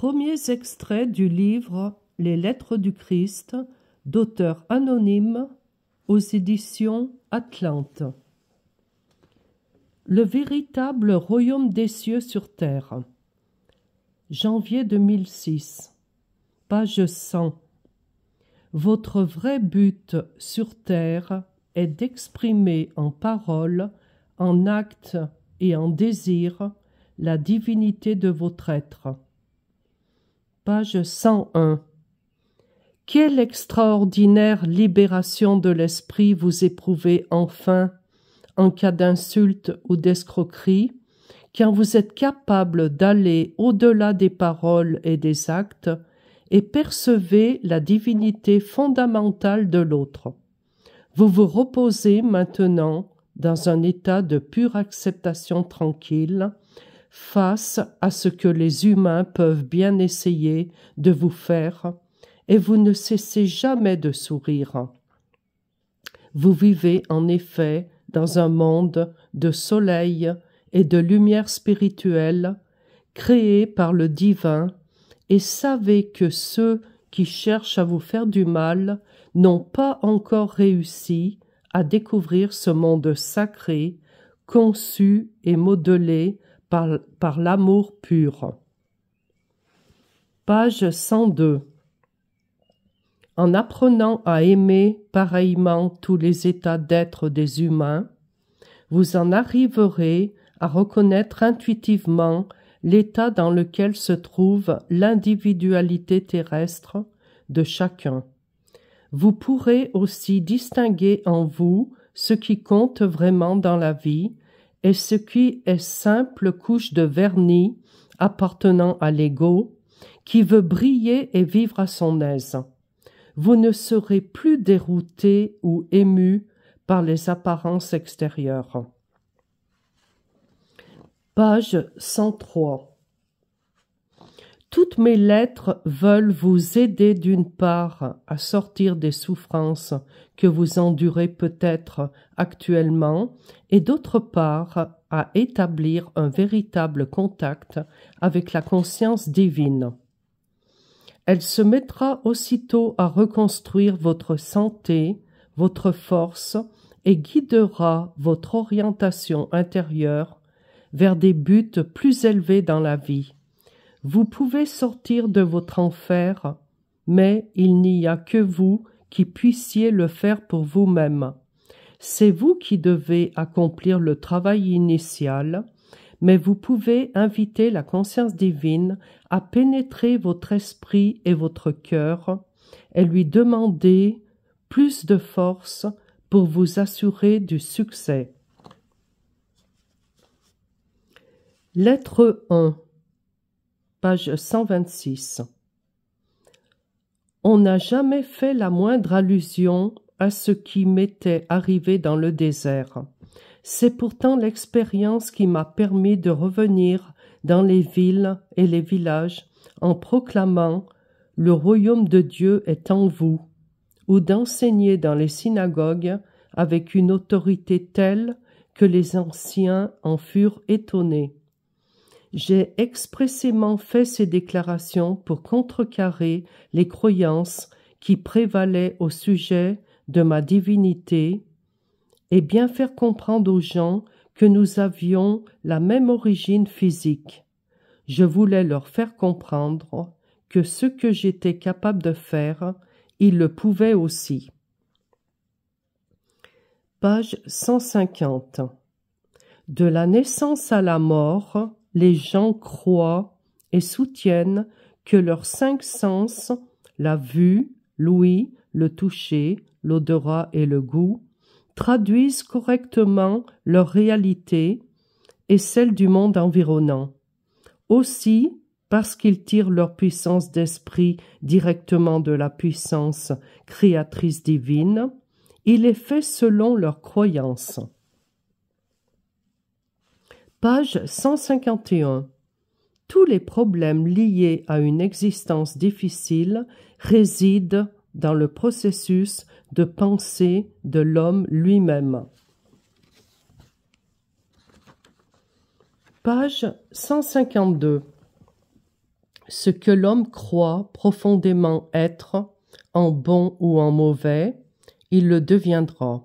premiers extraits du livre Les Lettres du Christ, d'auteur anonyme, aux éditions Atlante. Le véritable royaume des cieux sur terre. Janvier 2006. Page 100. Votre vrai but sur terre est d'exprimer en parole, en acte et en désir la divinité de votre être. Page 101. Quelle extraordinaire libération de l'esprit vous éprouvez enfin en cas d'insulte ou d'escroquerie, quand vous êtes capable d'aller au-delà des paroles et des actes et percevez la divinité fondamentale de l'autre. Vous vous reposez maintenant dans un état de pure acceptation tranquille face à ce que les humains peuvent bien essayer de vous faire, et vous ne cessez jamais de sourire. Vous vivez en effet dans un monde de soleil et de lumière spirituelle créé par le divin, et savez que ceux qui cherchent à vous faire du mal n'ont pas encore réussi à découvrir ce monde sacré, conçu et modelé par l'amour pur. Page 102. En apprenant à aimer pareillement tous les états d'être des humains, vous en arriverez à reconnaître intuitivement l'état dans lequel se trouve l'individualité terrestre de chacun. Vous pourrez aussi distinguer en vous ce qui compte vraiment dans la vie et ce qui est simple couche de vernis appartenant à l'ego, qui veut briller et vivre à son aise. Vous ne serez plus dérouté ou ému par les apparences extérieures. Page 103. Toutes mes lettres veulent vous aider d'une part à sortir des souffrances que vous endurez peut-être actuellement et d'autre part à établir un véritable contact avec la conscience divine. Elle se mettra aussitôt à reconstruire votre santé, votre force et guidera votre orientation intérieure vers des buts plus élevés dans la vie. Vous pouvez sortir de votre enfer, mais il n'y a que vous qui puissiez le faire pour vous-même. C'est vous qui devez accomplir le travail initial, mais vous pouvez inviter la conscience divine à pénétrer votre esprit et votre cœur et lui demander plus de force pour vous assurer du succès. Lettre 1, page 126. On n'a jamais fait la moindre allusion à ce qui m'était arrivé dans le désert. C'est pourtant l'expérience qui m'a permis de revenir dans les villes et les villages en proclamant « Le royaume de Dieu est en vous » ou d'enseigner dans les synagogues avec une autorité telle que les anciens en furent étonnés. J'ai expressément fait ces déclarations pour contrecarrer les croyances qui prévalaient au sujet de ma divinité et bien faire comprendre aux gens que nous avions la même origine physique. Je voulais leur faire comprendre que ce que j'étais capable de faire, ils le pouvaient aussi. Page 150. De la naissance à la mort, les gens croient et soutiennent que leurs 5 sens, la vue, l'ouïe, le toucher, l'odorat et le goût, traduisent correctement leur réalité et celle du monde environnant. Aussi, parce qu'ils tirent leur puissance d'esprit directement de la puissance créatrice divine, il est fait selon leurs croyances. Page 151. Tous les problèmes liés à une existence difficile résident dans le processus de pensée de l'homme lui-même. Page 152. Ce que l'homme croit profondément être, en bon ou en mauvais, il le deviendra.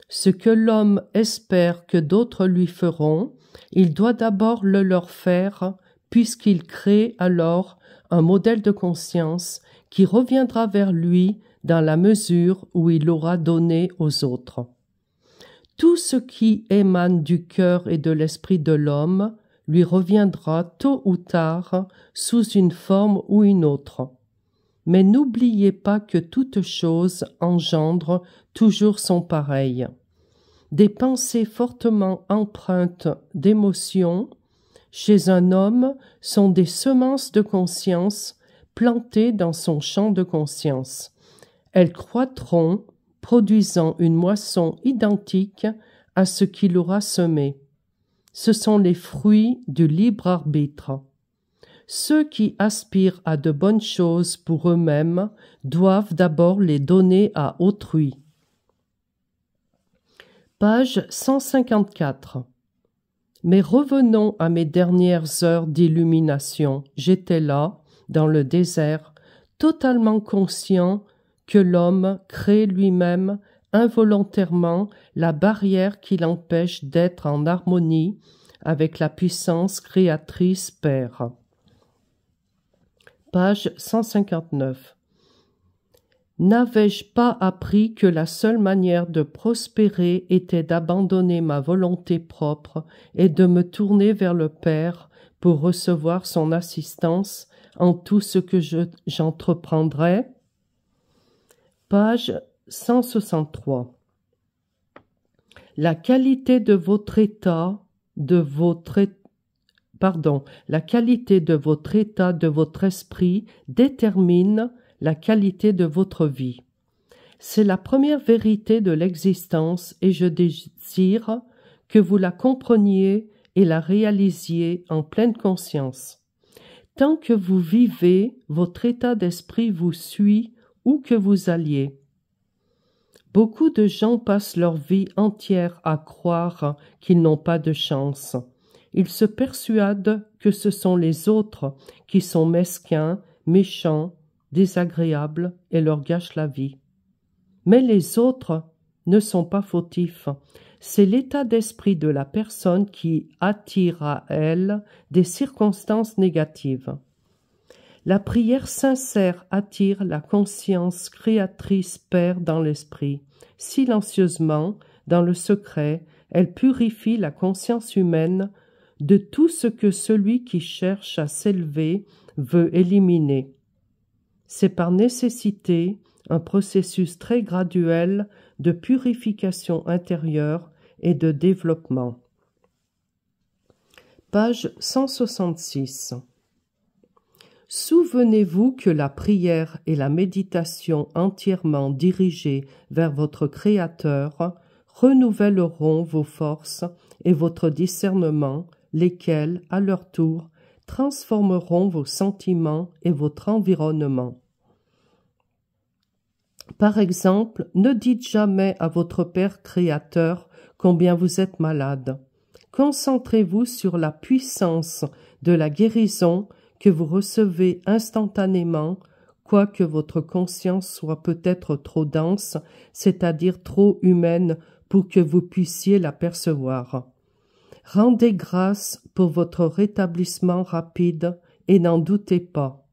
Ce que l'homme espère que d'autres lui feront, il doit d'abord le leur faire, puisqu'il crée alors un modèle de conscience qui reviendra vers lui dans la mesure où il l'aura donné aux autres. Tout ce qui émane du cœur et de l'esprit de l'homme lui reviendra tôt ou tard sous une forme ou une autre. Mais n'oubliez pas que toute chose engendre toujours son pareil. Des pensées fortement empreintes d'émotions chez un homme sont des semences de conscience plantées dans son champ de conscience. Elles croîtront, produisant une moisson identique à ce qu'il aura semé. Ce sont les fruits du libre arbitre. Ceux qui aspirent à de bonnes choses pour eux-mêmes doivent d'abord les donner à autrui. Page 154. Mais revenons à mes dernières heures d'illumination. J'étais là, dans le désert, totalement conscient que l'homme crée lui-même involontairement la barrière qui l'empêche d'être en harmonie avec la puissance créatrice Père. Page 159. N'avais-je pas appris que la seule manière de prospérer était d'abandonner ma volonté propre et de me tourner vers le Père pour recevoir son assistance en tout ce que j'entreprendrais? Page 163. La qualité de votre état, de votre esprit détermine la qualité de votre vie. C'est la première vérité de l'existence et je désire que vous la compreniez et la réalisiez en pleine conscience. Tant que vous vivez, votre état d'esprit vous suit où que vous alliez. Beaucoup de gens passent leur vie entière à croire qu'ils n'ont pas de chance. Ils se persuadent que ce sont les autres qui sont mesquins, méchants, désagréables et leur gâchent la vie. Mais les autres ne sont pas fautifs. C'est l'état d'esprit de la personne qui attire à elle des circonstances négatives. La prière sincère attire la conscience créatrice Père dans l'esprit. Silencieusement, dans le secret, elle purifie la conscience humaine de tout ce que celui qui cherche à s'élever veut éliminer. C'est par nécessité un processus très graduel de purification intérieure et de développement. Page 166. Souvenez-vous que la prière et la méditation entièrement dirigées vers votre Créateur renouvelleront vos forces et votre discernement, lesquels, à leur tour, transformeront vos sentiments et votre environnement. Par exemple, ne dites jamais à votre Père Créateur combien vous êtes malade. Concentrez-vous sur la puissance de la guérison que vous recevez instantanément, quoique votre conscience soit peut-être trop dense, c'est-à-dire trop humaine pour que vous puissiez la percevoir. Rendez grâce pour votre rétablissement rapide et n'en doutez pas.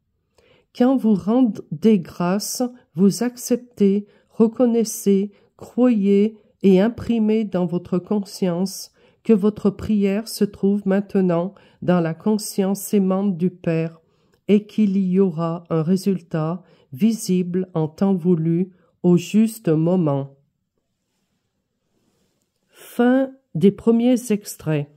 Quand vous rendez grâce, vous acceptez, reconnaissez, croyez et imprimez dans votre conscience que votre prière se trouve maintenant dans la conscience aimante du Père et qu'il y aura un résultat visible en temps voulu au juste moment. Fin des premiers extraits.